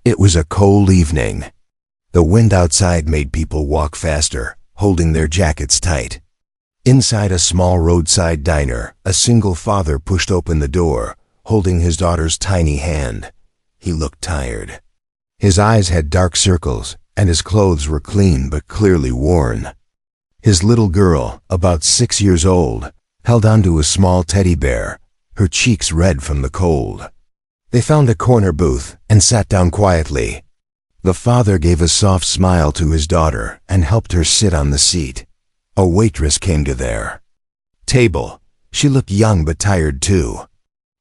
It was a cold evening. The wind outside made people walk faster, holding their jackets tight. Inside a small roadside diner, a single father pushed open the door, holding his daughter's tiny hand. He looked tired. His eyes had dark circles, and his clothes were clean but clearly worn. His little girl, about 6 years old, held onto a small teddy bear, her cheeks red from the cold. They found a corner booth and sat down quietly. The father gave a soft smile to his daughter and helped her sit on the seat. A waitress came to their table. She looked young but tired too.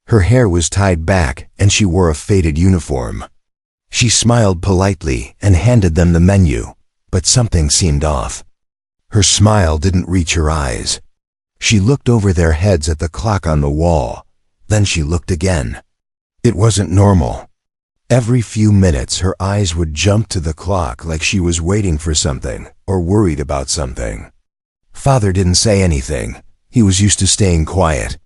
Her hair was tied back and she wore a faded uniform. She smiled politely and handed them the menu, but something seemed off. Her smile didn't reach her eyes. She looked over their heads at the clock on the wall. Then she looked again. It wasn't normal. Every few minutes her eyes would jump to the clock like she was waiting for something or worried about something. Father didn't say anything. He was used to staying quiet.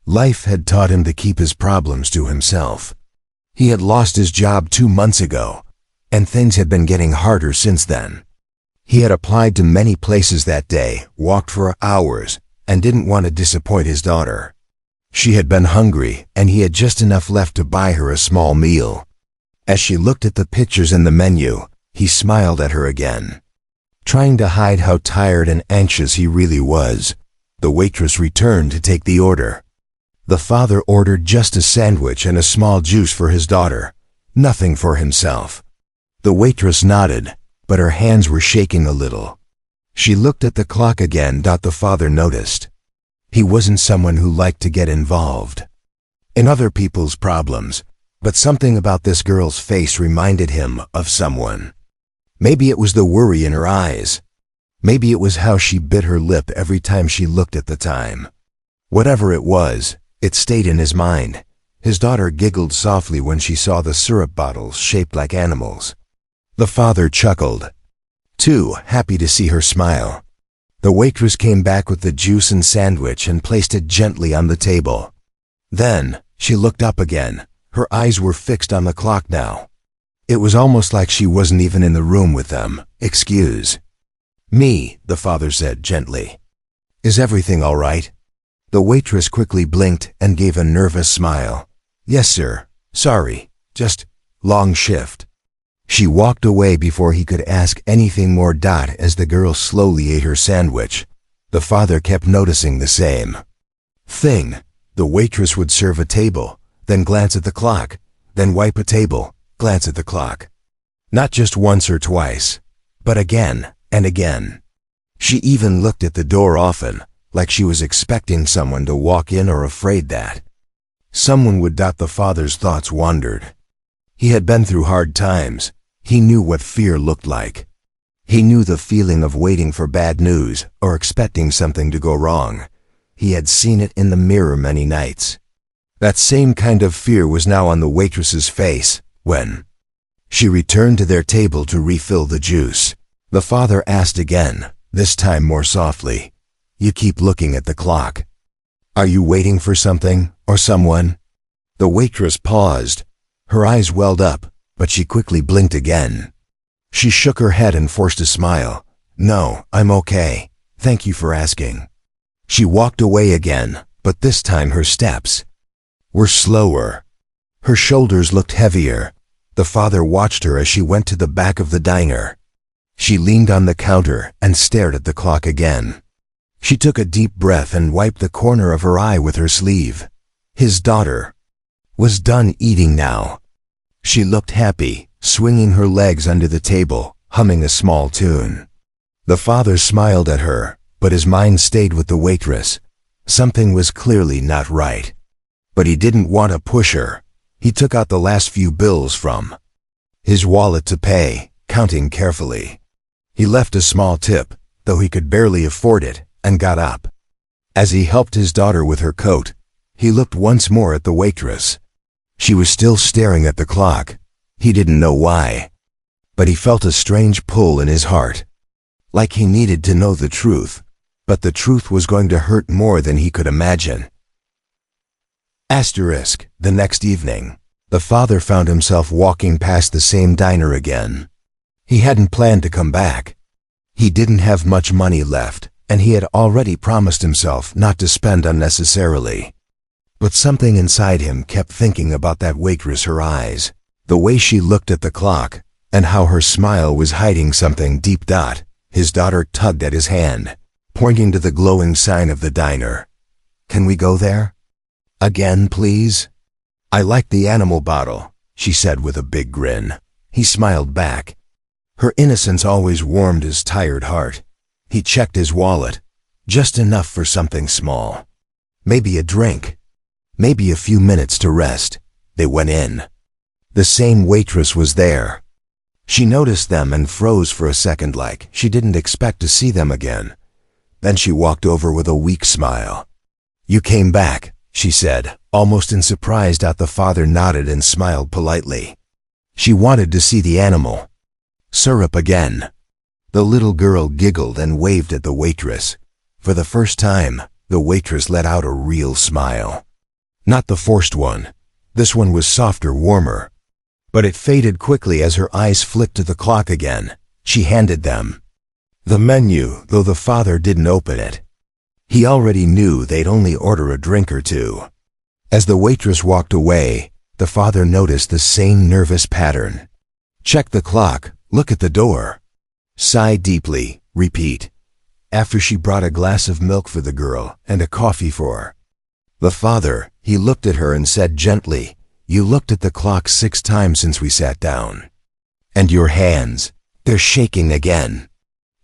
Life had taught him to keep his problems to himself. He had lost his job 2 months ago, and things had been getting harder since then. He had applied to many places that day, walked for hours, and didn't want to disappoint his daughter. She had been hungry, and he had just enough left to buy her a small meal. As she looked at the pictures in the menu, he smiled at her again. Trying to hide how tired and anxious he really was, the waitress returned to take the order. The father ordered just a sandwich and a small juice for his daughter, nothing for himself. The waitress nodded, but her hands were shaking a little. She looked at the clock again. The father noticed. He wasn't someone who liked to get involved in other people's problems, but something about this girl's face reminded him of someone. Maybe it was the worry in her eyes. Maybe it was how she bit her lip every time she looked at the time. Whatever it was, it stayed in his mind. His daughter giggled softly when she saw the syrup bottles shaped like animals. The father chuckled, too happy to see her smile. The waitress came back with the juice and sandwich and placed it gently on the table. Then, she looked up again. Her eyes were fixed on the clock now. It was almost like she wasn't even in the room with them. "Excuse me," the father said gently. "Is everything all right?" The waitress quickly blinked and gave a nervous smile. "Yes, sir. Sorry. Just long shift." She walked away before he could ask anything more. As the girl slowly ate her sandwich, the father kept noticing the same thing. The waitress would serve a table, then glance at the clock, then wipe a table, glance at the clock. Not just once or twice, but again and again. She even looked at the door often, like she was expecting someone to walk in or afraid that someone would. The father's thoughts wandered. He had been through hard times. He knew what fear looked like. He knew the feeling of waiting for bad news or expecting something to go wrong. He had seen it in the mirror many nights. That same kind of fear was now on the waitress's face when she returned to their table to refill the juice. The father asked again, this time more softly, "You keep looking at the clock. Are you waiting for something or someone?" The waitress paused. Her eyes welled up, but she quickly blinked again. She shook her head and forced a smile. "No, I'm okay. Thank you for asking." She walked away again, but this time her steps were slower. Her shoulders looked heavier. The father watched her as she went to the back of the diner. She leaned on the counter and stared at the clock again. She took a deep breath and wiped the corner of her eye with her sleeve. His daughter was done eating now. She looked happy, swinging her legs under the table, humming a small tune. The father smiled at her, but his mind stayed with the waitress. Something was clearly not right. But he didn't want to push her. He took out the last few bills from his wallet to pay, counting carefully. He left a small tip, though he could barely afford it, and got up. As he helped his daughter with her coat, he looked once more at the waitress. She was still staring at the clock. He didn't know why, but he felt a strange pull in his heart. Like he needed to know the truth, but the truth was going to hurt more than he could imagine. The next evening. The father found himself walking past the same diner again. He hadn't planned to come back. He didn't have much money left, and he had already promised himself not to spend unnecessarily. But something inside him kept thinking about that waitress, her eyes, the way she looked at the clock, and how her smile was hiding something deep. His daughter tugged at his hand, pointing to the glowing sign of the diner. "Can we go there? Again, please?" "I like the animal bottle," she said with a big grin. He smiled back. Her innocence always warmed his tired heart. He checked his wallet, just enough for something small. Maybe a drink. Maybe a few minutes to rest. They went in. The same waitress was there. She noticed them and froze for a second, like she didn't expect to see them again. Then she walked over with a weak smile. "You came back," she said, almost in surprise. The father nodded and smiled politely. "She wanted to see the animal." "Syrup again." The little girl giggled and waved at the waitress. For the first time, the waitress let out a real smile. Not the forced one. This one was softer, warmer. But it faded quickly as her eyes flicked to the clock again. She handed them the menu, though the father didn't open it. He already knew they'd only order a drink or two. As the waitress walked away, the father noticed the same nervous pattern. Check the clock, look at the door. Sigh deeply, repeat. After she brought a glass of milk for the girl and a coffee for the father, he looked at her and said gently, "You looked at the clock 6 times since we sat down. And your hands, they're shaking again."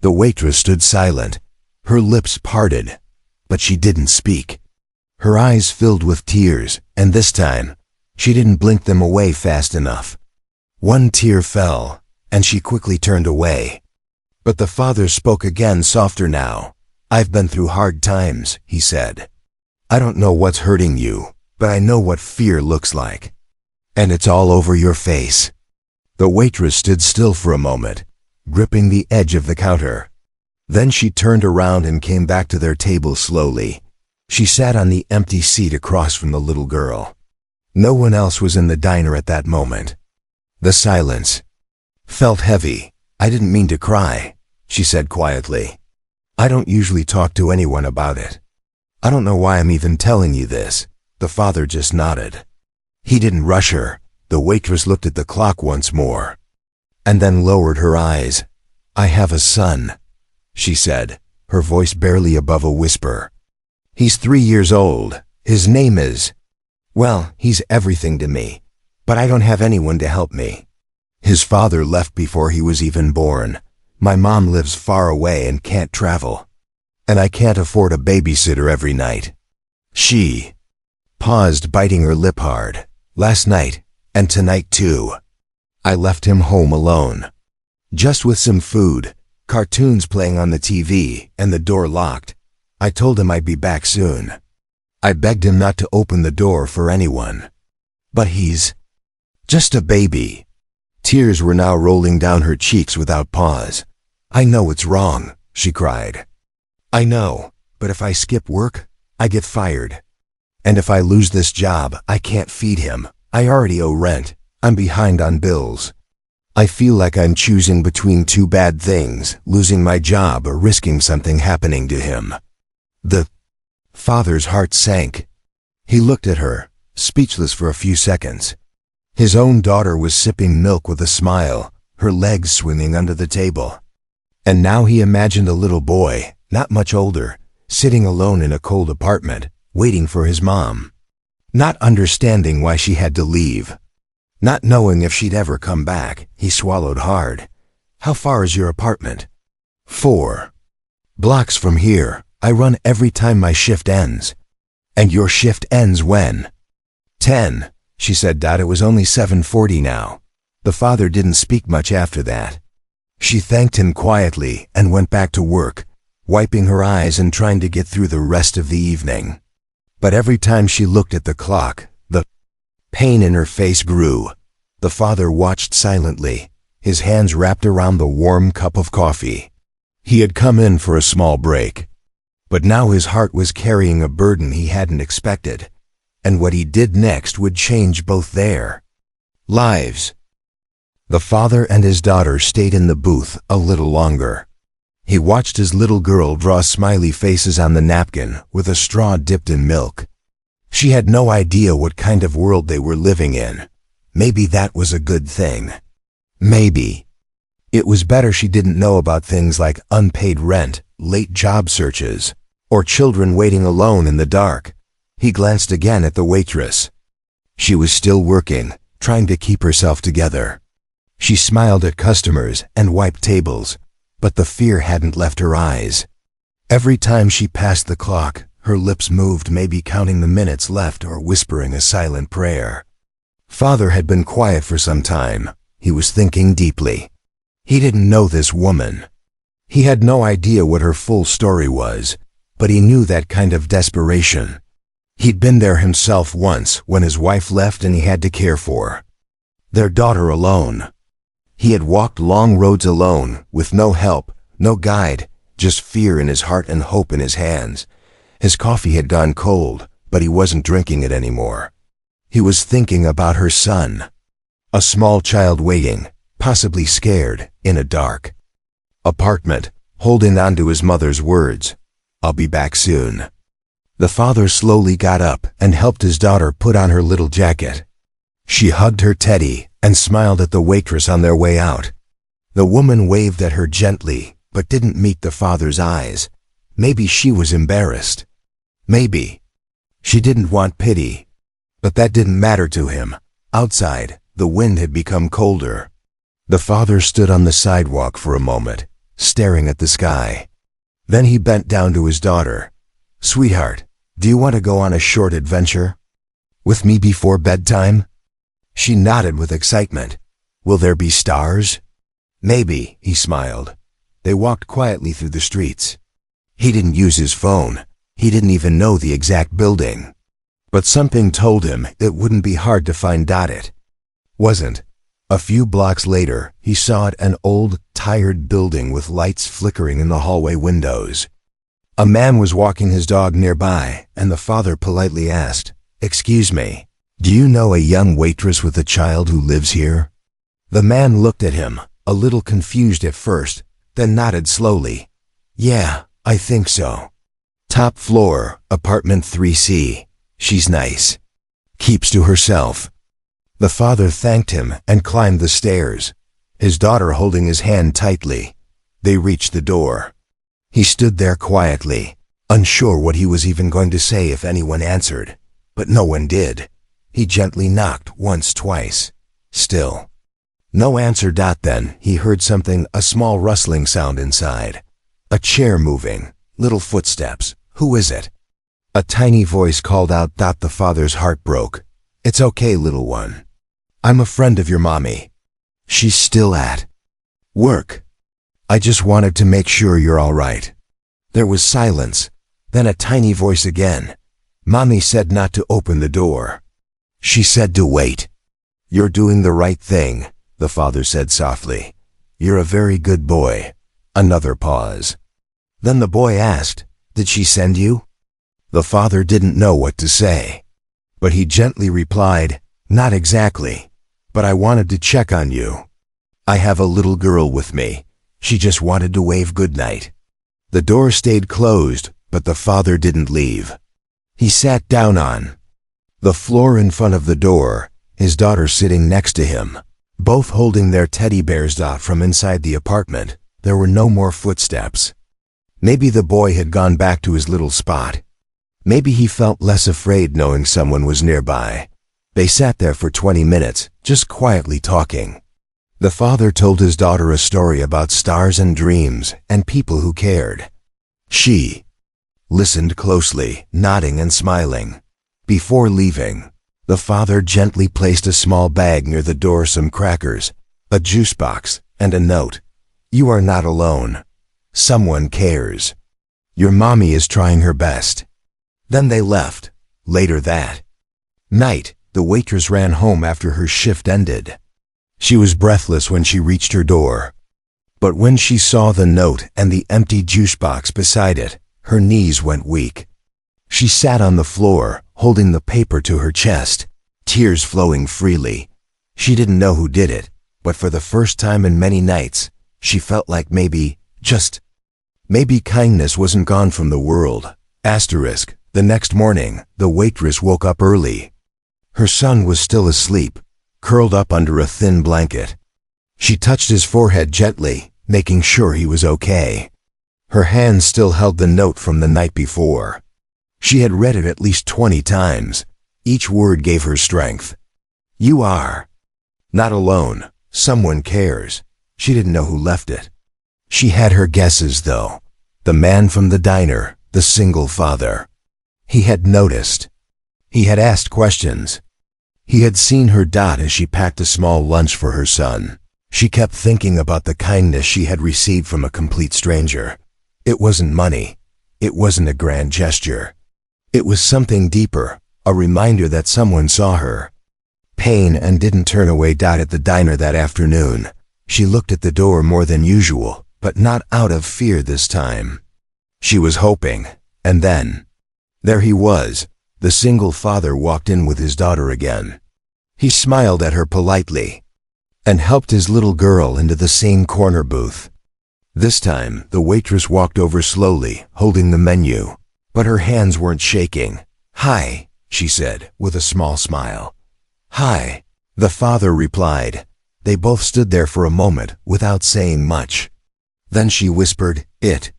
The waitress stood silent, her lips parted, but she didn't speak. Her eyes filled with tears, and this time, she didn't blink them away fast enough. One tear fell, and she quickly turned away. But the father spoke again, softer now. "I've been through hard times," he said. "I don't know what's hurting you, but I know what fear looks like. And it's all over your face." The waitress stood still for a moment, gripping the edge of the counter. Then she turned around and came back to their table slowly. She sat on the empty seat across from the little girl. No one else was in the diner at that moment. The silence felt heavy. "I didn't mean to cry," she said quietly. "I don't usually talk to anyone about it. I don't know why I'm even telling you this." The father just nodded. He didn't rush her. The waitress looked at the clock once more, and then lowered her eyes. "I have a son," she said, her voice barely above a whisper. "He's 3 years old. His name is, well, he's everything to me, but I don't have anyone to help me. His father left before he was even born. My mom lives far away and can't travel. And I can't afford a babysitter every night." She paused, biting her lip hard. "Last night, and tonight too. I left him home alone. Just with some food, cartoons playing on the TV, and the door locked. I told him I'd be back soon. I begged him not to open the door for anyone. But he's just a baby." Tears were now rolling down her cheeks without pause. "I know it's wrong," she cried. "I know, but if I skip work, I get fired. And if I lose this job, I can't feed him. I already owe rent. I'm behind on bills. I feel like I'm choosing between 2 bad things, losing my job or risking something happening to him." The father's heart sank. He looked at her, speechless for a few seconds. His own daughter was sipping milk with a smile, her legs swinging under the table. And now he imagined a little boy, not much older, sitting alone in a cold apartment, waiting for his mom. Not understanding why she had to leave. Not knowing if she'd ever come back, he swallowed hard. "How far is your apartment?" 4 blocks from here. I run every time my shift ends." "And your shift ends when?" 10, she said. It was only 7:40 now. The father didn't speak much after that. She thanked him quietly and went back to work, wiping her eyes and trying to get through the rest of the evening. But every time she looked at the clock, the pain in her face grew. The father watched silently, his hands wrapped around the warm cup of coffee. He had come in for a small break. But now his heart was carrying a burden he hadn't expected, and what he did next would change both there lives. The father and his daughter stayed in the booth a little longer. He watched his little girl draw smiley faces on the napkin with a straw dipped in milk. She had no idea what kind of world they were living in. Maybe that was a good thing. Maybe. It was better she didn't know about things like unpaid rent, late job searches, or children waiting alone in the dark. He glanced again at the waitress. She was still working, trying to keep herself together. She smiled at customers and wiped tables, but the fear hadn't left her eyes. Every time she passed the clock, her lips moved, maybe counting the minutes left or whispering a silent prayer. Father had been quiet for some time. He was thinking deeply. He didn't know this woman. He had no idea what her full story was, but he knew that kind of desperation. He'd been there himself once when his wife left and he had to care for their daughter alone. He had walked long roads alone, with no help, no guide, just fear in his heart and hope in his hands. His coffee had gone cold, but he wasn't drinking it anymore. He was thinking about her son. A small child waiting, possibly scared, in a dark apartment, holding on to his mother's words, "I'll be back soon." The father slowly got up and helped his daughter put on her little jacket. She hugged her teddy and smiled at the waitress on their way out. The woman waved at her gently, but didn't meet the father's eyes. Maybe she was embarrassed. Maybe she didn't want pity. But that didn't matter to him. Outside, the wind had become colder. The father stood on the sidewalk for a moment, staring at the sky. Then he bent down to his daughter. "Sweetheart, do you want to go on a short adventure with me before bedtime?" She nodded with excitement. "Will there be stars?" "Maybe," he smiled. They walked quietly through the streets. He didn't use his phone. He didn't even know the exact building. But something told him it wouldn't be hard to find it. Wasn't. A few blocks later, he saw it, an old, tired building with lights flickering in the hallway windows. A man was walking his dog nearby, and the father politely asked, "Excuse me, do you know a young waitress with a child who lives here?" The man looked at him, a little confused at first, then nodded slowly. "Yeah, I think so. Top floor, apartment 3C. She's nice. Keeps to herself." The father thanked him and climbed the stairs, his daughter holding his hand tightly. They reached the door. He stood there quietly, unsure what he was even going to say if anyone answered, but no one did. He gently knocked once, twice. Still no answer. Then he heard something, a small rustling sound inside. A chair moving, little footsteps. "Who is it?" A tiny voice called out. The father's heart broke. "It's okay, little one. I'm a friend of your mommy. She's still at work. I just wanted to make sure you're all right." There was silence, then a tiny voice again. "Mommy said not to open the door. She said to wait." "You're doing the right thing," the father said softly. "You're a very good boy." Another pause. Then the boy asked, "Did she send you?" The father didn't know what to say, but he gently replied, "Not exactly, but I wanted to check on you. I have a little girl with me. She just wanted to wave goodnight." The door stayed closed, but the father didn't leave. He sat down on the floor in front of the door, his daughter sitting next to him, both holding their teddy bears. From inside the apartment, there were no more footsteps. Maybe the boy had gone back to his little spot. Maybe he felt less afraid knowing someone was nearby. They sat there for 20 minutes, just quietly talking. The father told his daughter a story about stars and dreams and people who cared. She listened closely, nodding and smiling. Before leaving, the father gently placed a small bag near the door, some crackers, a juice box, and a note. "You are not alone. Someone cares. Your mommy is trying her best." Then they left. Later that night, the waitress ran home after her shift ended. She was breathless when she reached her door. But when she saw the note and the empty juice box beside it, her knees went weak. She sat on the floor, holding the paper to her chest, tears flowing freely. She didn't know who did it, but for the first time in many nights, she felt like maybe kindness wasn't gone from the world. Asterisk. The next morning, the waitress woke up early. Her son was still asleep, curled up under a thin blanket. She touched his forehead gently, making sure he was okay. Her hand still held the note from the night before. She had read it at least 20 times. Each word gave her strength. You are not alone. Someone cares. She didn't know who left it. She had her guesses, though. The man from the diner, the single father. He had noticed. He had asked questions. He had seen her dot as she packed a small lunch for her son. She kept thinking about the kindness she had received from a complete stranger. It wasn't money. It wasn't a grand gesture. It was something deeper, a reminder that someone saw her. Pain and didn't turn away. At the diner that afternoon, she looked at the door more than usual, but not out of fear this time. She was hoping, and then, there he was. The single father walked in with his daughter again. He smiled at her politely and helped his little girl into the same corner booth. This time, the waitress walked over slowly, holding the menu, but her hands weren't shaking. "Hi," she said, with a small smile. "Hi," the father replied. They both stood there for a moment without saying much. Then she whispered, "It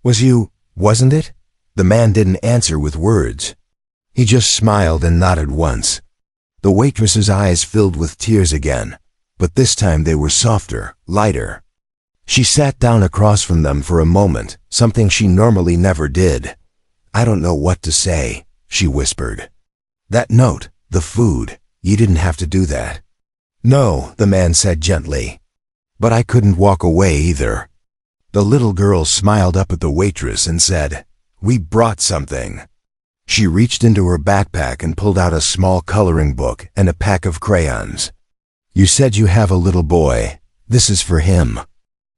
was you, wasn't it?" The man didn't answer with words. He just smiled and nodded once. The waitress's eyes filled with tears again, but this time they were softer, lighter. She sat down across from them for a moment, something she normally never did. "I don't know what to say," she whispered. "That note, the food, you didn't have to do that." "No," the man said gently. "But I couldn't walk away either." The little girl smiled up at the waitress and said, "We brought something." She reached into her backpack and pulled out a small coloring book and a pack of crayons. "You said you have a little boy. This is for him.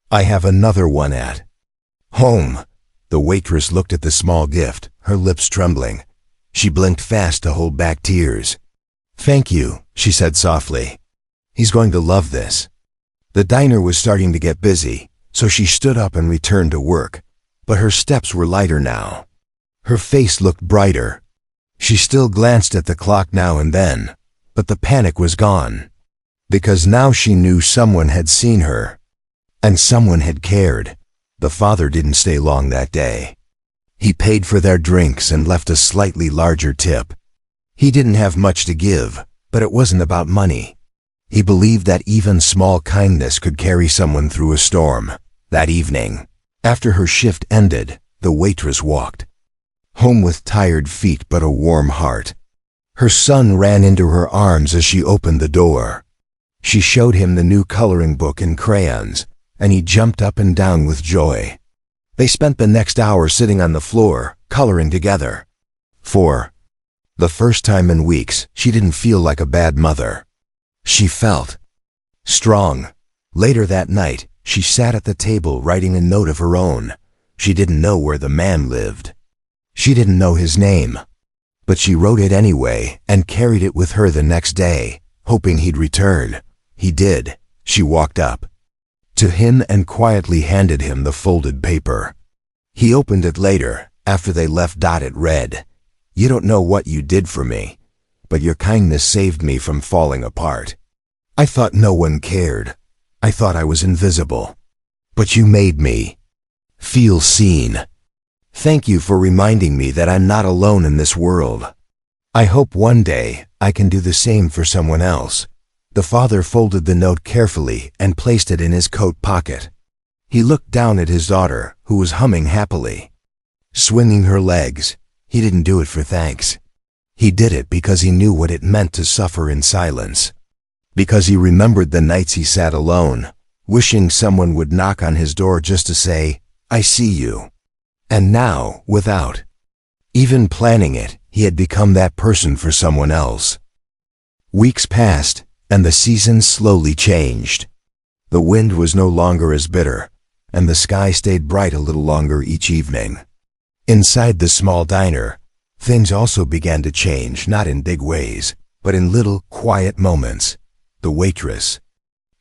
I have another one at home." The waitress looked at the small gift, her lips trembling. She blinked fast to hold back tears. "Thank you," she said softly. "He's going to love this." The diner was starting to get busy, so she stood up and returned to work, but her steps were lighter now. Her face looked brighter. She still glanced at the clock now and then, but the panic was gone. Because now she knew someone had seen her. And someone had cared. The father didn't stay long that day. He paid for their drinks and left a slightly larger tip. He didn't have much to give, but it wasn't about money. He believed that even small kindness could carry someone through a storm. That evening, after her shift ended, the waitress walked home with tired feet but a warm heart. Her son ran into her arms as she opened the door. She showed him the new coloring book and crayons, and he jumped up and down with joy. They spent the next hour sitting on the floor, coloring together. For the first time in weeks, she didn't feel like a bad mother. She felt strong. Later that night, she sat at the table writing a note of her own. She didn't know where the man lived. She didn't know his name. But she wrote it anyway and carried it with her the next day, hoping he'd return. He did. She walked up to him and quietly handed him the folded paper. He opened it later, after they left. It read, "You don't know what you did for me, but your kindness saved me from falling apart. I thought no one cared. I thought I was invisible. But you made me feel seen. Thank you for reminding me that I'm not alone in this world. I hope one day I can do the same for someone else." The father folded the note carefully and placed it in his coat pocket. He looked down at his daughter, who was humming happily, swinging her legs. He didn't do it for thanks. He did it because he knew what it meant to suffer in silence. Because he remembered the nights he sat alone, wishing someone would knock on his door just to say, "I see you." And now, without even planning it, he had become that person for someone else. Weeks passed, and the seasons slowly changed. The wind was no longer as bitter, and the sky stayed bright a little longer each evening. Inside the small diner, things also began to change, not in big ways, but in little, quiet moments. the waitress.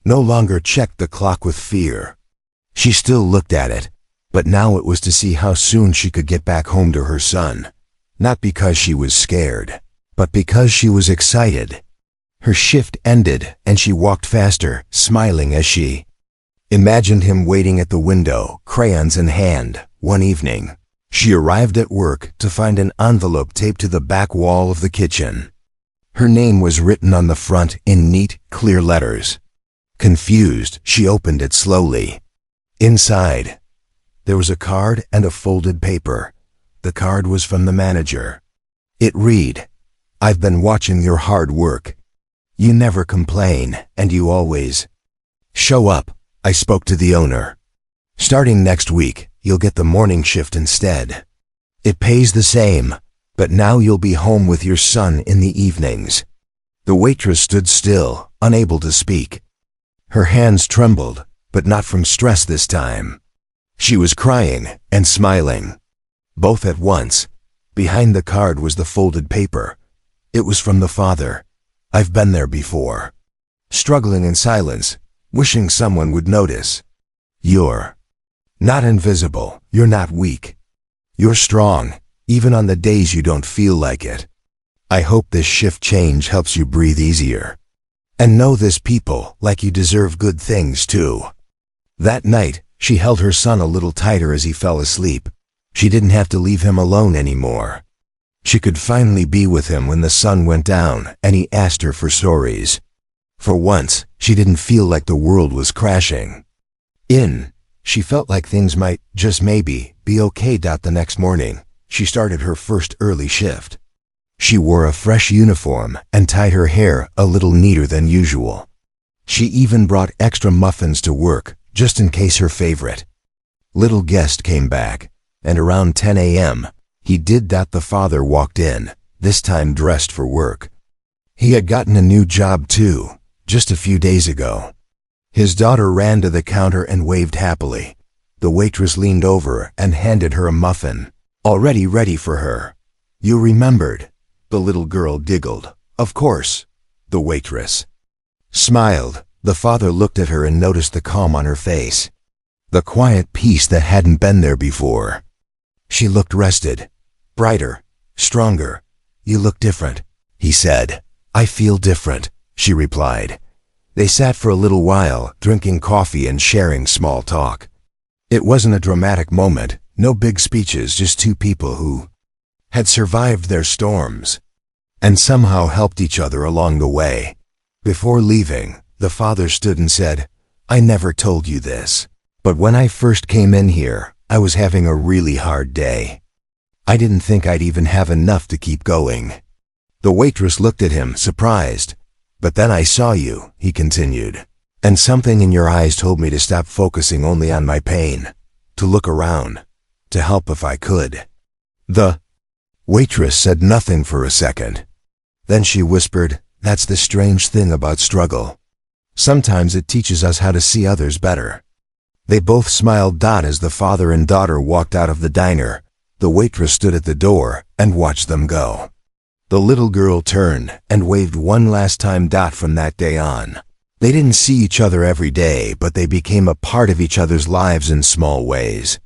No longer checked the clock with fear. She still looked at it, but now it was to see how soon she could get back home to her son. Not because she was scared, but because she was excited. Her shift ended and she walked faster, smiling as she imagined him waiting at the window, crayons in hand, one evening. She arrived at work to find an envelope taped to the back wall of the kitchen. Her name was written on the front in neat, clear letters. Confused, she opened it slowly. Inside, there was a card and a folded paper. The card was from the manager. It read, "I've been watching your hard work. You never complain, and you always show up. I spoke to the owner. Starting next week, you'll get the morning shift instead. It pays the same, but now you'll be home with your son in the evenings." The waitress stood still, unable to speak. Her hands trembled, but not from stress this time. She was crying and smiling, both at once. Behind the card was the folded paper. It was from the father. "I've been there before." Struggling in silence, wishing someone would notice. "You're not invisible. You're not weak. You're strong, even on the days you don't feel like it. I hope this shift change helps you breathe easier. And know this, people like you deserve good things too." That night, she held her son a little tighter as he fell asleep. She didn't have to leave him alone anymore. She could finally be with him when the sun went down and he asked her for stories. For once, she didn't feel like the world was crashing. She felt like things might, just maybe, be okay. The next morning, she started her first early shift. She wore a fresh uniform and tied her hair a little neater than usual. She even brought extra muffins to work, just in case her favorite little guest came back, and around 10 a.m., he did that. The father walked in, this time dressed for work. He had gotten a new job too, just a few days ago. His daughter ran to the counter and waved happily. The waitress leaned over and handed her a muffin, already ready for her. "You remembered?" The little girl giggled. "Of course." The waitress smiled. The father looked at her and noticed the calm on her face, the quiet peace that hadn't been there before. She looked rested, brighter, stronger. "You look different," he said. "I feel different," she replied. They sat for a little while, drinking coffee and sharing small talk. It wasn't a dramatic moment, no big speeches, just two people who had survived their storms and somehow helped each other along the way. Before leaving, the father stood and said, "I never told you this, but when I first came in here, I was having a really hard day. I didn't think I'd even have enough to keep going." The waitress looked at him, surprised. "But then I saw you," he continued, "and something in your eyes told me to stop focusing only on my pain, to look around, to help if I could." The waitress said nothing for a second. Then she whispered, "That's the strange thing about struggle. Sometimes it teaches us how to see others better." They both smiled. As the father and daughter walked out of the diner, the waitress stood at the door and watched them go. The little girl turned and waved one last time. From that day on, they didn't see each other every day, but they became a part of each other's lives in small ways.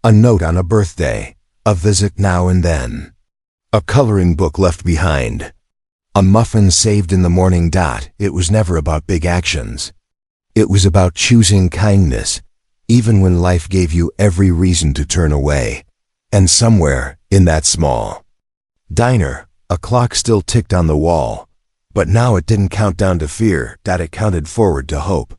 A note on a birthday, a visit now and then, a coloring book left behind, a muffin saved in the morning. It was never about big actions. It was about choosing kindness, even when life gave you every reason to turn away. And somewhere in that small diner, a clock still ticked on the wall, but now it didn't count down to fear. It counted forward to hope.